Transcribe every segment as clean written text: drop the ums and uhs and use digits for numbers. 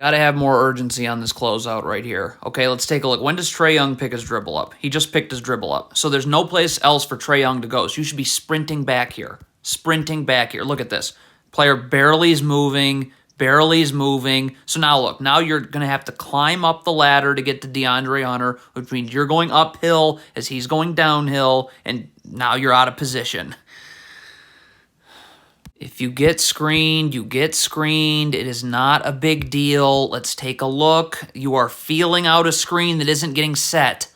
Got to have more urgency on this closeout right here. Okay, let's take a look. When does Trae Young pick his dribble up? He just picked his dribble up. So there's no place else for Trae Young to go. So you should be sprinting back here. Sprinting back here. Look at this. Player barely is moving. Barely is moving. So now look. Now you're going to have to climb up the ladder to get to DeAndre Hunter, which means you're going uphill as he's going downhill, and now you're out of position. If you get screened, you get screened. It is not a big deal. Let's take a look. You are feeling out a screen that isn't getting set.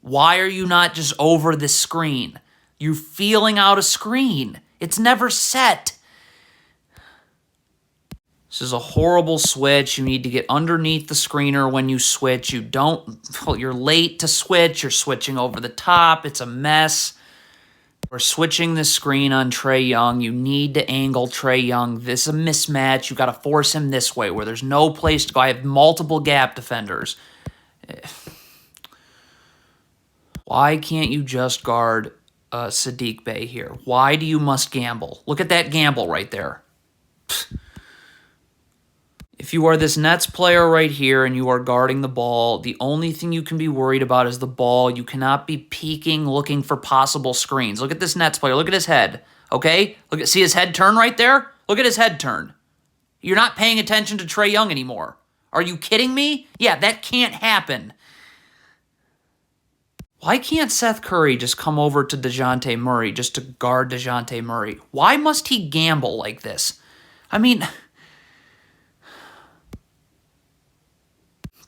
Why are you not just over this screen? You're feeling out a screen. It's never set. This is a horrible switch. You need to get underneath the screener when you switch. You're late to switch. You're switching over the top. It's a mess. We're switching the screen on Trae Young. You need to angle Trae Young. This is a mismatch. You got to force him this way where there's no place to go. I have multiple gap defenders. Why can't you just guard Sadiq Bey here? Why do you must gamble? Look at that gamble right there. If you are this Nets player right here and you are guarding the ball, the only thing you can be worried about is the ball. You cannot be peeking, looking for possible screens. Look at this Nets player. Look at his head, okay? See his head turn right there? Look at his head turn. You're not paying attention to Trae Young anymore. Are you kidding me? Yeah, that can't happen. Why can't Seth Curry just come over to DeJounte Murray just to guard DeJounte Murray? Why must he gamble like this? I mean,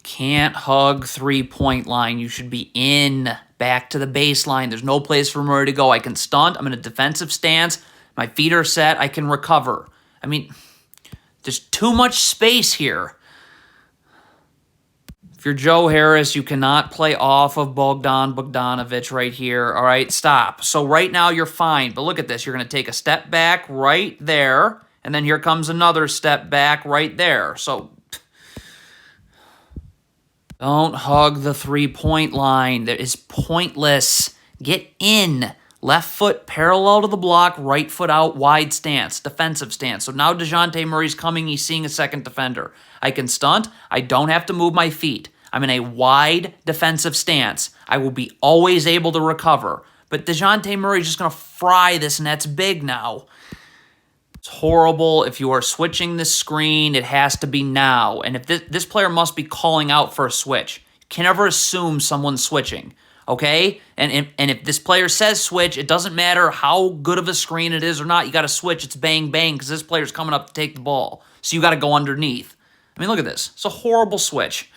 can't hug three-point line. You should be in, back to the baseline. There's no place for Murray to go. I can stunt. I'm in a defensive stance. My feet are set. I can recover. I mean, there's too much space here. If you're Joe Harris, you cannot play off of Bogdanovic right here. All right, stop. So right now you're fine, but look at this. You're going to take a step back right there, and then here comes another step back right there. So don't hug the three-point line. That is pointless. Get in. Left foot parallel to the block, right foot out, wide stance, defensive stance. So now DeJounte Murray's coming. He's seeing a second defender. I can stunt. I don't have to move my feet. I'm in a wide defensive stance. I will be always able to recover. But DeJounte Murray's just going to fry this Nets big now. It's horrible. If you are switching the screen, it has to be now. And if this player must be calling out for a switch. You can never assume someone's switching, okay? And if this player says switch, it doesn't matter how good of a screen it is or not. You got to switch. It's bang, bang, because this player's coming up to take the ball. So you got to go underneath. I mean, look at this. It's a horrible switch.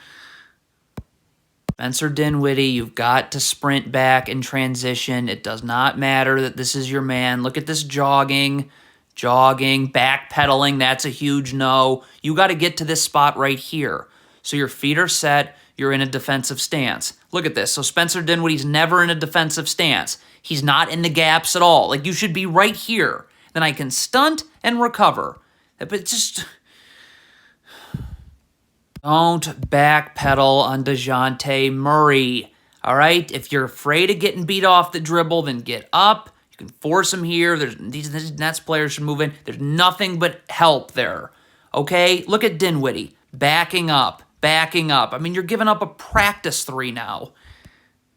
Spencer Dinwiddie, you've got to sprint back in transition. It does not matter that this is your man. Look at this jogging, backpedaling. That's a huge no. You got to get to this spot right here. So your feet are set. You're in a defensive stance. Look at this. So Spencer Dinwiddie's never in a defensive stance. He's not in the gaps at all. Like, you should be right here. Then I can stunt and recover. But just don't backpedal on DeJounte Murray. All right? If you're afraid of getting beat off the dribble, then get up. You can force him here. These Nets players should move in. There's nothing but help there. Okay? Look at Dinwiddie. Backing up. I mean, you're giving up a practice three now.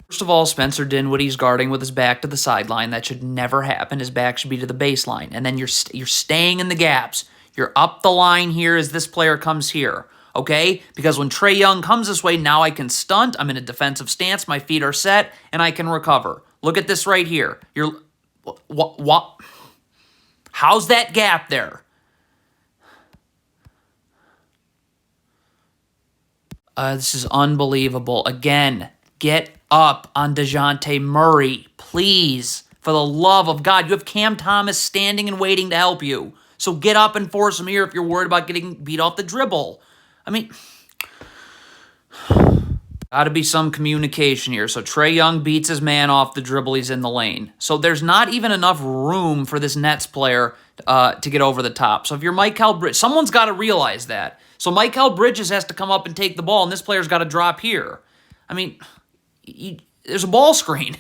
First of all, Spencer Dinwiddie's guarding with his back to the sideline. That should never happen. His back should be to the baseline. And then you're staying in the gaps. You're up the line here as this player comes here. Okay? Because when Trae Young comes this way, now I can stunt. I'm in a defensive stance. My feet are set, and I can recover. Look at this right here. What? How's that gap there? This is unbelievable. Again, get up on DeJounte Murray, please. For the love of God, you have Cam Thomas standing and waiting to help you. So get up and force him here if you're worried about getting beat off the dribble. I mean, got to be some communication here. So Trae Young beats his man off the dribble. He's in the lane. So there's not even enough room for this Nets player to get over the top. So if you're Mikal Bridges, someone's got to realize that. So Mikal Bridges has to come up and take the ball, and this player's got to drop here. I mean, there's a ball screen.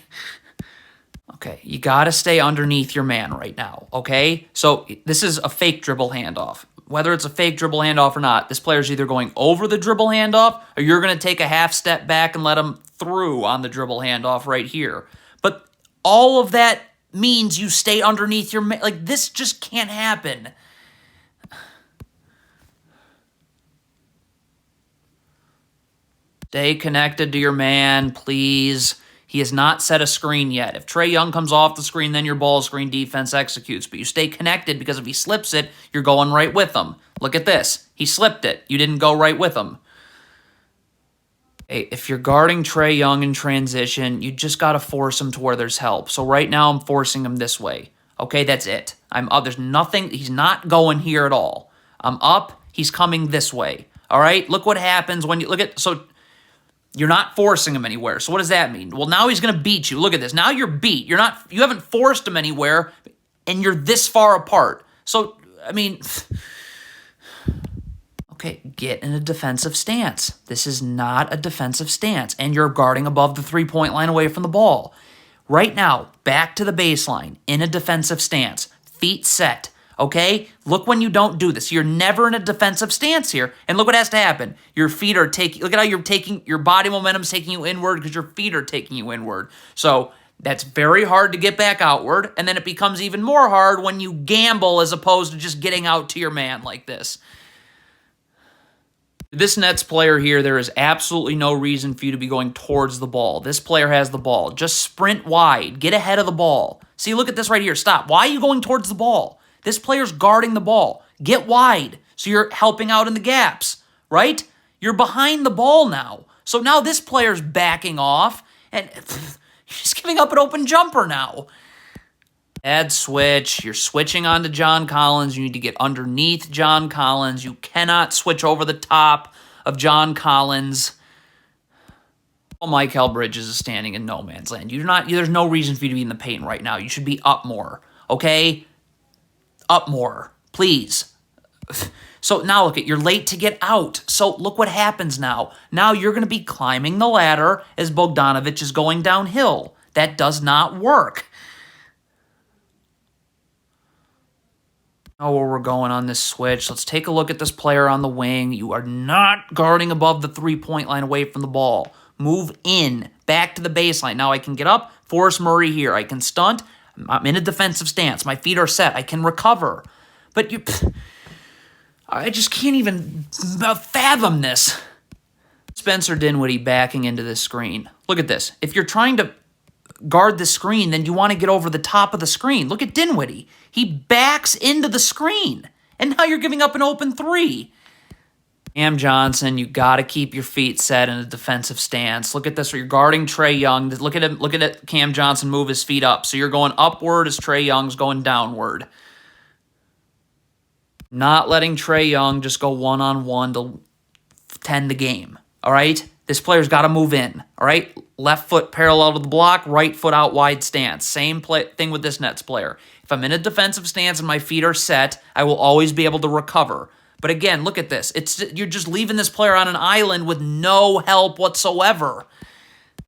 Okay, you got to stay underneath your man right now, okay? So this is a fake dribble handoff. whether it's a fake dribble handoff or not, this player's either going over the dribble handoff or you're going to take a half step back and let him through on the dribble handoff right here. But all of that means you stay underneath your man. Like, this just can't happen. Stay connected to your man, please. He has not set a screen yet. If Trae Young comes off the screen, then your ball screen defense executes. But you stay connected because if he slips it, you're going right with him. Look at this. He slipped it. You didn't go right with him. Hey, if you're guarding Trae Young in transition, you just got to force him to where there's help. So right now I'm forcing him this way. Okay, that's it. I'm up. There's nothing. He's not going here at all. I'm up. He's coming this way. All right? Look what happens when you look at... So you're not forcing him anywhere. So what does that mean? Well, now he's going to beat you. Look at this. Now you're beat. You haven't forced him anywhere, and you're this far apart. So, I mean, okay, get in a defensive stance. This is not a defensive stance, and you're guarding above the three-point line away from the ball. Right now, back to the baseline, in a defensive stance, feet set. Okay? Look when you don't do this. You're never in a defensive stance here. And look what has to happen. Your feet are taking... Look at how you're taking... Your body momentum's taking you inward because your feet are taking you inward. So that's very hard to get back outward. And then it becomes even more hard when you gamble as opposed to just getting out to your man like this. This Nets player here, there is absolutely no reason for you to be going towards the ball. This player has the ball. Just sprint wide. Get ahead of the ball. See, look at this right here. Stop. Why are you going towards the ball? This player's guarding the ball. Get wide so you're helping out in the gaps, right? You're behind the ball now. So now this player's backing off and he's giving up an open jumper now. Add switch. You're switching on to John Collins. You need to get underneath John Collins. You cannot switch over the top of John Collins. Well, Mikal Bridges is standing in no man's land. There's no reason for you to be in the paint right now. You should be up more, okay? Up more, please. So now look, you're late to get out. So look what happens now. Now you're going to be climbing the ladder as Bogdanovic is going downhill. That does not work. Know where we're going on this switch. Let's take a look at this player on the wing. You are not guarding above the three-point line away from the ball. Move in, back to the baseline. Now I can get up, force Murray here. I can stunt. I'm in a defensive stance. My feet are set. I can recover. But I just can't even fathom this. Spencer Dinwiddie backing into this screen. Look at this. If you're trying to guard the screen, then you want to get over the top of the screen. Look at Dinwiddie. He backs into the screen. And now you're giving up an open three. Cam Johnson, you got to keep your feet set in a defensive stance. Look at this. You're guarding Trae Young. Look at him. Look at Cam Johnson move his feet up. So you're going upward as Trae Young's going downward. Not letting Trae Young just go one-on-one to tend the game. All right? This player's got to move in. All right? Left foot parallel to the block, right foot out wide stance. Same thing with this Nets player. If I'm in a defensive stance and my feet are set, I will always be able to recover. But again, look at this. You're just leaving this player on an island with no help whatsoever.